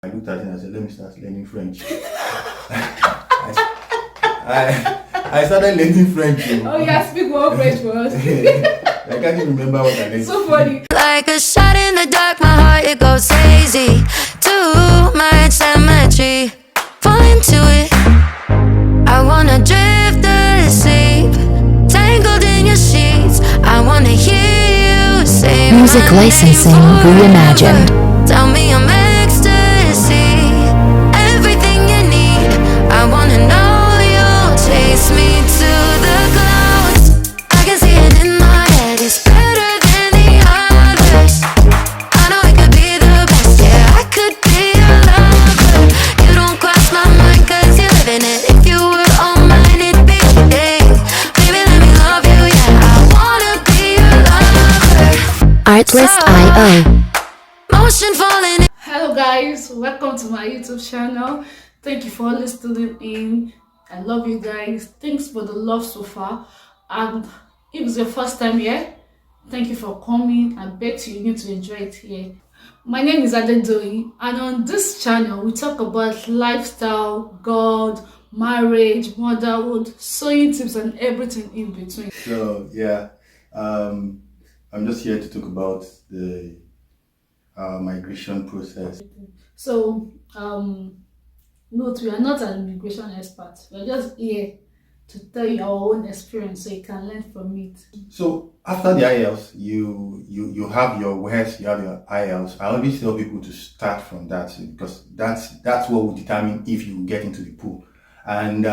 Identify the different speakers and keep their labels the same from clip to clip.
Speaker 1: I looked at it and I said, let me start learning French. I started learning French.
Speaker 2: Oh yeah, speak more French for us.
Speaker 1: I can't even remember what I learned.
Speaker 2: So funny.
Speaker 3: Like a shot in the dark, my heart it goes crazy. Too much symmetry, fall into it. I wanna drift asleep, tangled in your sheets. I wanna hear you say
Speaker 4: Music
Speaker 3: my
Speaker 4: licensing
Speaker 3: name
Speaker 4: reimagined.
Speaker 3: forever. Tell me I'm ecstasy, everything you need. I wanna know you'll chase me to the clouds. I can see it in my head, it's better than the others. I know it could be the best, yeah, I could be your lover. You don't cross my mind cause you're living it. If you were all mine it'd be hey. Baby let me love you, yeah, I wanna be your lover.
Speaker 4: Artlist.io.
Speaker 3: Motion falling.
Speaker 2: Hello guys, welcome to my YouTube channel. Thank you for always tuning in. I love you guys. Thanks for the love so far. And if it's your first time here, thank you for coming. I bet you need to enjoy it here. My name is Adedoyi, and on this channel we talk about lifestyle, God, marriage, motherhood, sewing tips and everything in between.
Speaker 1: So yeah, I'm just here to talk about the migration process.
Speaker 2: So note, we are not an immigration expert. We're just here to tell you our own experience so you can learn from it.
Speaker 1: So after the IELTS, you have your WES, you have your IELTS. I always tell people to start from that because that's what will determine if you get into the pool. And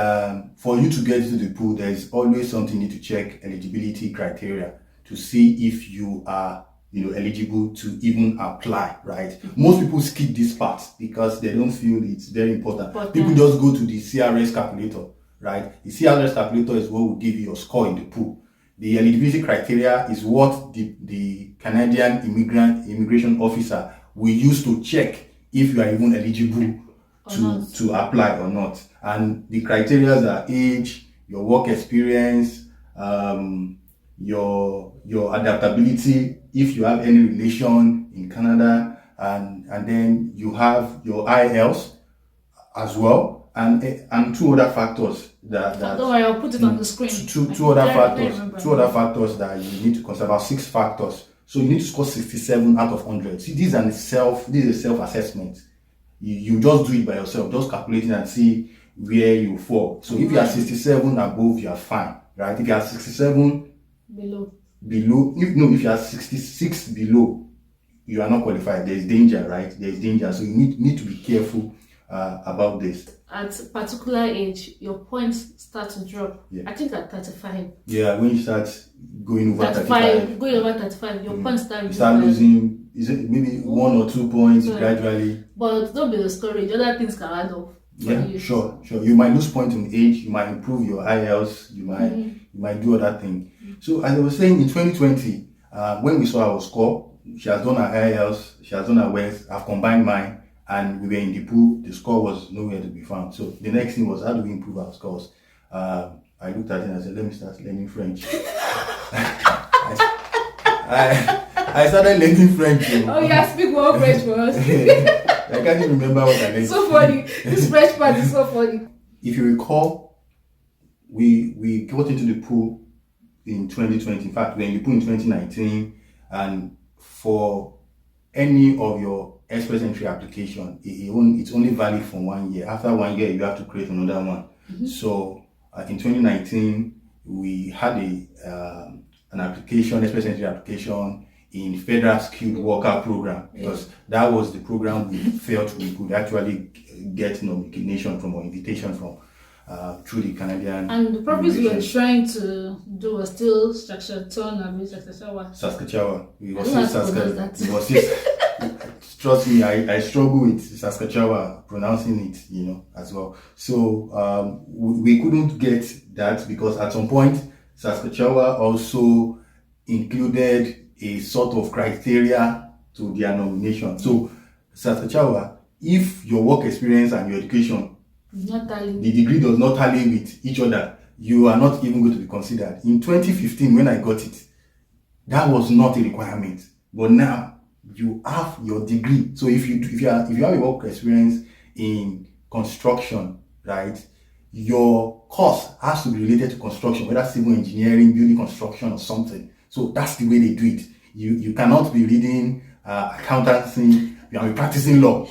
Speaker 1: for you to get into the pool, there is always something you need to check: eligibility criteria to see if you are eligible to even apply, right? Most people skip this part because they don't feel it's very important. People just go to the CRS calculator, right? The CRS calculator is what will give you your score in the pool. The eligibility criteria is what the Canadian immigration officer will use to check if you are even eligible to apply or not. And the criteria are age, your work experience, your adaptability, if you have any relation in Canada, and then you have your IELTS as well, and two other factors that
Speaker 2: don't worry, I'll put it on the screen.
Speaker 1: Two other factors that you need to consider, about 6 factors. So you need to score 67 out of 100. See, this is a self-assessment. You just do it by yourself, just calculate it and see where you fall. So if you are 67 above, you are fine, right? If you are 67 below, if you are 66 below, you are not qualified. There is danger, right? There is danger. So you need to be careful about this.
Speaker 2: At a particular age, your points start to drop.
Speaker 1: Yeah.
Speaker 2: I think at 35.
Speaker 1: Yeah, when you start going over 35,
Speaker 2: going over 35, your points start
Speaker 1: losing. Is it maybe 1 or 2 points gradually?
Speaker 2: But don't be discouraged. Other things can add up.
Speaker 1: Yeah, sure. You might lose points in age. You might improve your IELTS. You might do other things. So as I was saying, in 2020, when we saw our score, she has done her IELTS, she has done her WES, I've combined mine, and we were in the pool. The score was nowhere to be found. So the next thing was, how do we improve our scores? I looked at it and I said, let me start learning French. I started learning French.
Speaker 2: Oh yeah, speak more French for us.
Speaker 1: I can't even remember what I learned.
Speaker 2: So funny. This French part is so funny.
Speaker 1: If you recall, we got into the pool in 2020. In fact, we were in the pool in 2019, and for any of your express entry application, it's only valid for 1 year. After 1 year, you have to create another one. So in 2019, we had an application, express entry application in Federal Skilled Worker Program, because that was the program we felt we could actually get nomination from or invitation from through the Canadian.
Speaker 2: And the purpose we were trying to do was still Saskatchewan.
Speaker 1: It was trust me, I struggle with Saskatchewan pronouncing it, as well. So we couldn't get that because at some point Saskatchewan also included a sort of criteria to their nomination. So Saskatchewan, if your work experience and your education, the degree does not tally with each other, you are not even going to be considered. In 2015, when I got it, that was not a requirement. But now, you have your degree. So if you have a work experience in construction, right, your course has to be related to construction, whether civil engineering, building construction, or something. So that's the way they do it. You cannot be reading accountancy, you are practicing law.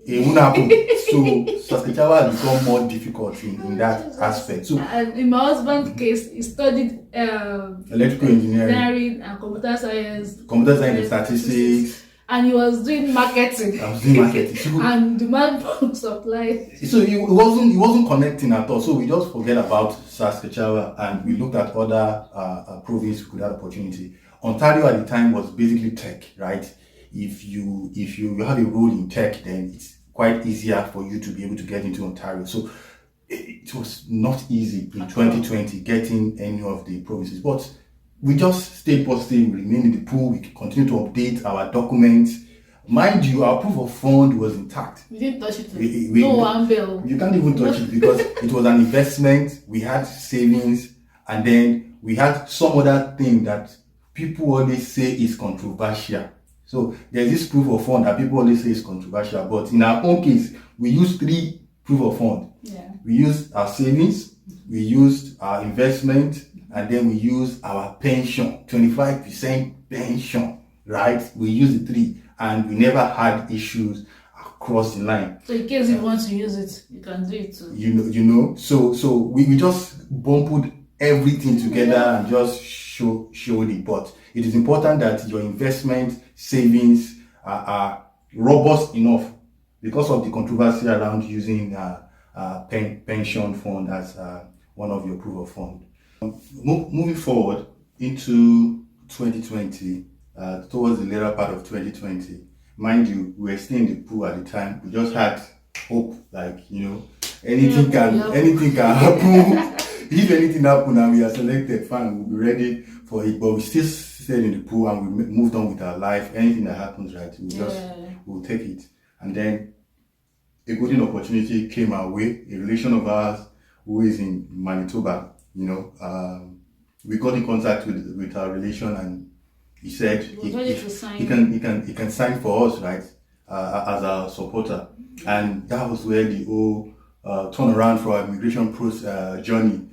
Speaker 1: It won't happen. So Saskatchewan has become more difficult in that aspect. So
Speaker 2: And in my husband's case, he studied
Speaker 1: electrical engineering
Speaker 2: and computer science,
Speaker 1: and statistics.
Speaker 2: and he was doing marketing.
Speaker 1: I was doing marketing. So,
Speaker 2: And demand supply.
Speaker 1: so it wasn't connecting at all. So we just forget about Saskatchewan and we looked at other provinces with that opportunity. Ontario at the time was basically tech, right? If you have a role in tech, then it's quite easier for you to be able to get into Ontario. So it was not easy in 2020 getting any of the provinces, but we just stayed positive, we remained in the pool, we continue to update our documents. Mind you, our proof of fund was intact.
Speaker 2: We didn't touch it.
Speaker 1: No
Speaker 2: one bill.
Speaker 1: You can't even touch it because it was an investment. We had savings, and then we had some other thing that people always say is controversial. So there's this proof of fund that people always say is controversial, but in our own case, we used 3 proof of fund.
Speaker 2: Yeah.
Speaker 1: We used our savings, we used our investment, and then we used our pension, 25% pension, right? We used the 3, and we never had issues across the line.
Speaker 2: So in case you want to use it, you can do it too.
Speaker 1: You know. So we just bundled everything together and just showed it. But it is important that your investment savings are robust enough because of the controversy around using pension fund as one of your proof of fund. Moving forward into 2020, towards the later part of 2020, mind you, we were still in the pool at the time. We just had hope, like, anything can happen. If anything happen and we are selected, fine, we'll be ready for it. But we still stayed in the pool and we moved on with our life. Anything that happens, right, we'll take it. And then a golden opportunity came our way. A relation of ours who is in Manitoba, we got in contact with our relation, and he said he can sign for us, right, as our supporter. And that was where the whole turnaround for our immigration journey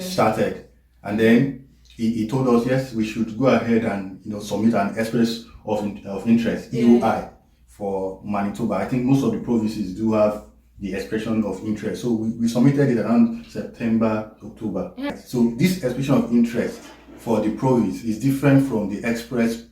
Speaker 1: started. And then he told us, yes, we should go ahead and submit an express of interest, EOI, for Manitoba. I think most of the provinces do have the expression of interest. So we submitted it around September, October. Yeah. So this expression of interest for the province is different from the express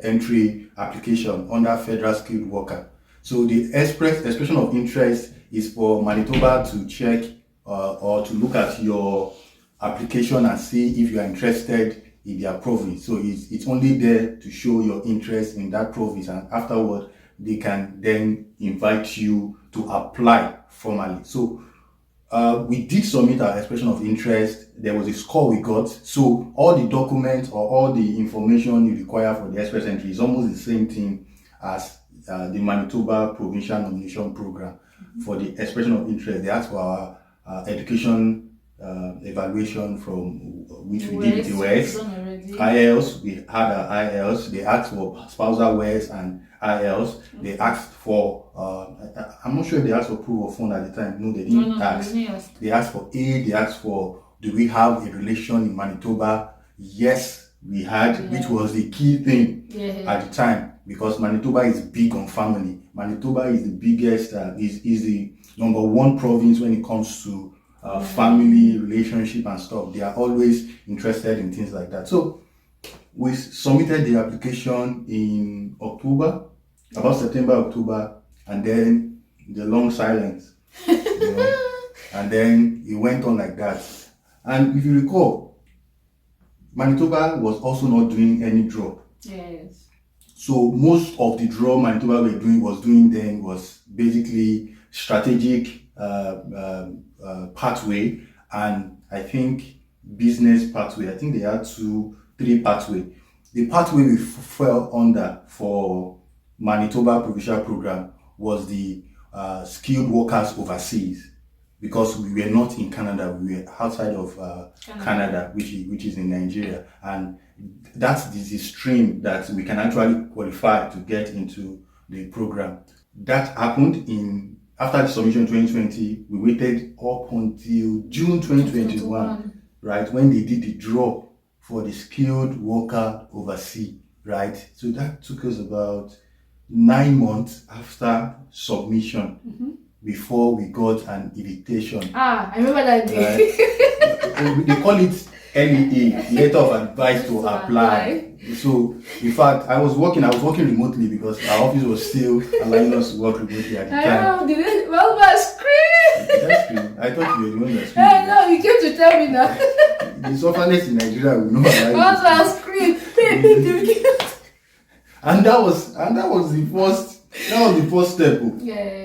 Speaker 1: entry application under federal skilled worker. So the expression of interest is for Manitoba to check or to look at your application and see if you are interested in their province. So it's only there to show your interest in that province, and afterward they can then invite you to apply formally. So we did submit our expression of interest. There was a score we got. So all the documents or all the information you require for the express entry is almost the same thing as the Manitoba Provincial Nomination Program. For the expression of interest, they asked for our education evaluation from which we did the WES. IELTS, we had our IELTS. They asked for spousal WES and IELTS. They asked for, I'm not sure if they asked for proof of fund at the time. No, they didn't ask. They asked for aid. They asked for, do we have a relation in Manitoba? Yes, we had, which was the key thing at the time, because Manitoba is big on family. Manitoba is the biggest, is the number 1 province when it comes to family, relationship and stuff. They are always interested in things like that. So we submitted the application in October, about September, October, and then the long silence. And then it went on like that. And if you recall, Manitoba was also not doing any draw.
Speaker 2: Yes.
Speaker 1: So most of the draw Manitoba was doing then was basically strategic pathway, and I think business pathway. I think they had 2-3 pathway. The pathway we fell under for Manitoba Provincial Program was the skilled workers overseas. because we were not in Canada, we were outside of Canada, which is in Nigeria, and that's the stream that we can actually qualify to get into the program. That happened in after the submission 2020. We waited up until June 2021, right, when they did the draw for the skilled worker overseas, right? So that took us about 9 months after submission before we got an invitation.
Speaker 2: I remember that day.
Speaker 1: Right? They call it LEA, letter of advice to apply. So in fact, I was working remotely because our office was still allowing us to work remotely at the time.
Speaker 2: Did it? Well, my screen.
Speaker 1: Did I scream? I thought you were the one that screamed.
Speaker 2: Hey, no, you came to tell me now.
Speaker 1: The sufferness in Nigeria will not allow you.
Speaker 2: Well, my screen.
Speaker 1: And that was the first step.
Speaker 2: Yeah.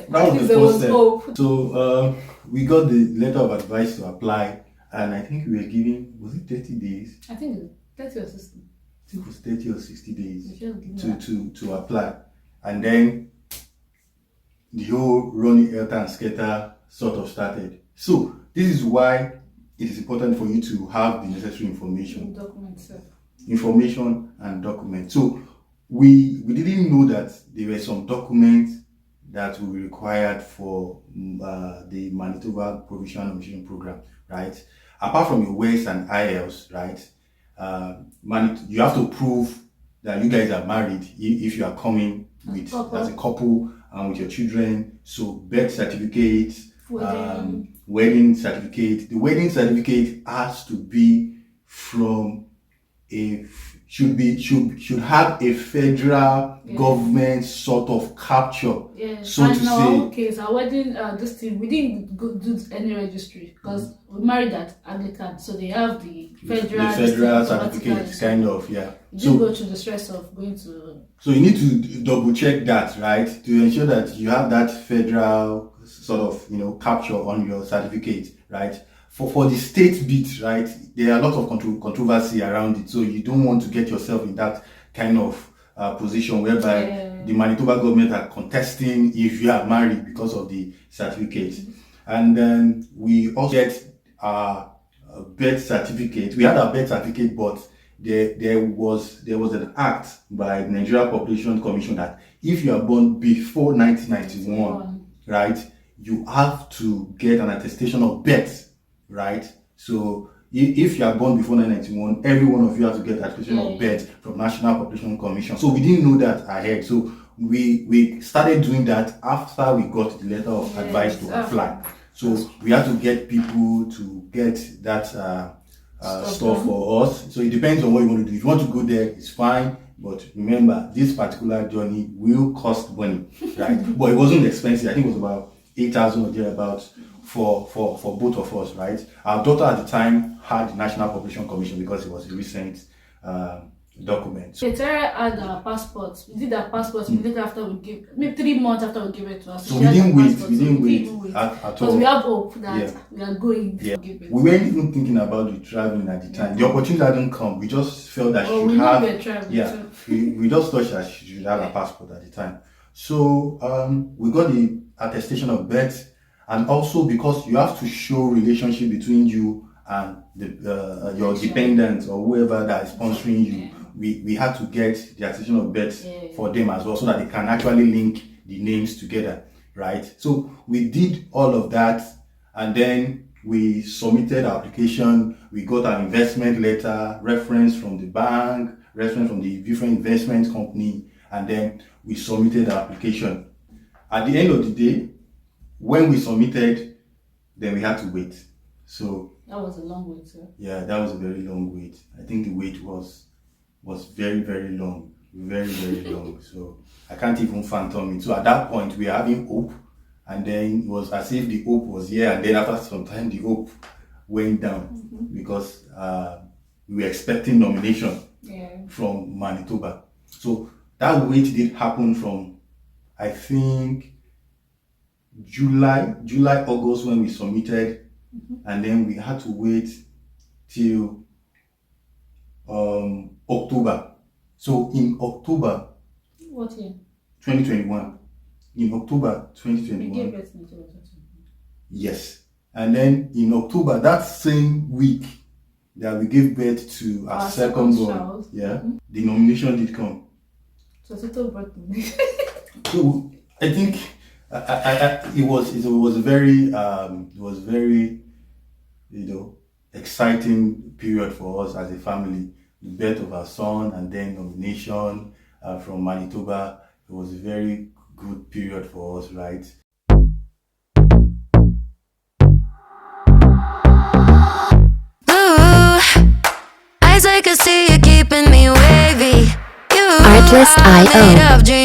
Speaker 1: That was the first step. Hope. So we got the letter of advice to apply, and I think we were given, was it 30 days?
Speaker 2: I think it was 30 or 60.
Speaker 1: I think it was 30 or 60 days to apply. And then the whole running helter and skelter sort of started. So this is why it is important for you to have the necessary information. Information and documents. So we didn't know that there were some documents that will be required for the Manitoba Provincial Admission Program, right? Apart from your WES and IELTS, right? You have to prove that you guys are married if you are coming with as a couple and with your children. So birth certificate, wedding certificate. The wedding certificate has to be from should have a federal government sort of capture. So to say.
Speaker 2: Okay, so our wedding, this thing, we didn't do any registry because we married at Anglican, so they have the federal
Speaker 1: certificate, kind of, yeah.
Speaker 2: You didn't go through the stress of going to.
Speaker 1: So you need to double check that, right, to ensure that you have that federal sort of, capture on your certificate, right. For the state bit, right, there are a lot of controversy around it. So you don't want to get yourself in that kind of position whereby the Manitoba government are contesting if you are married because of the certificate. And then we also get our birth certificate. We had our birth certificate, but there was an act by the Nigeria Population Commission that if you are born before 1991, right, you have to get an attestation of birth. Right, so if you are born before 1991, every one of you has to get attestation of birth from National Population Commission. So we didn't know that ahead. So we started doing that after we got the letter of advice to apply. So we had to get people to get that stuff for us. So it depends on what you want to do. If you want to go there, it's fine. But remember, this particular journey will cost money, right? But it wasn't expensive. I think it was about 8,000 or thereabouts for both of us, right? Our daughter at the time had the National Population Commission because it was a recent document.
Speaker 2: So Tara had our passports. We did our passports immediately after maybe 3 months after we gave it to us.
Speaker 1: So we didn't wait at all.
Speaker 2: Because we have hope that we are going.
Speaker 1: Yeah. We weren't even thinking about the traveling at the time. The opportunity hadn't come. We just felt that she should have. We just thought that she should have a passport at the time. So we got the attestation of birth. And also because you have to show relationship between you and your dependents or whoever that is sponsoring you, we had to get the attestation of birth for them as well, so that they can actually link the names together, right? So we did all of that, and then we submitted our application. We got our investment letter, reference from the bank, reference from the different investment company, and then we submitted our application. At the end of the day, when we submitted, then we had to wait. So
Speaker 2: that was a long wait, sir.
Speaker 1: Yeah, that was a very long wait. I think the wait was very, very long. Very, very long. So I can't even fathom it. So at that point, we were having hope, and then it was as if the hope was here, and then after some time, the hope went down because we were expecting nomination from Manitoba. So that wait did happen from, I think, July, August when we submitted, and then we had to wait till October. So in October,
Speaker 2: what year?
Speaker 1: 2021. In October 2021.
Speaker 2: We gave birth in October.
Speaker 1: Yes. And then in October, that same week that we gave birth to our second boy,
Speaker 2: child.
Speaker 1: yeah, the nomination did come.
Speaker 2: So Tito birthday.
Speaker 1: So I think it was very exciting period for us as a family. The birth of our son and then nomination from Manitoba. It was a very good period for us, right?
Speaker 3: Ooh, eyes I can see you keeping me wavy. You
Speaker 4: Artlist
Speaker 3: are made
Speaker 4: IO.
Speaker 3: of dreams.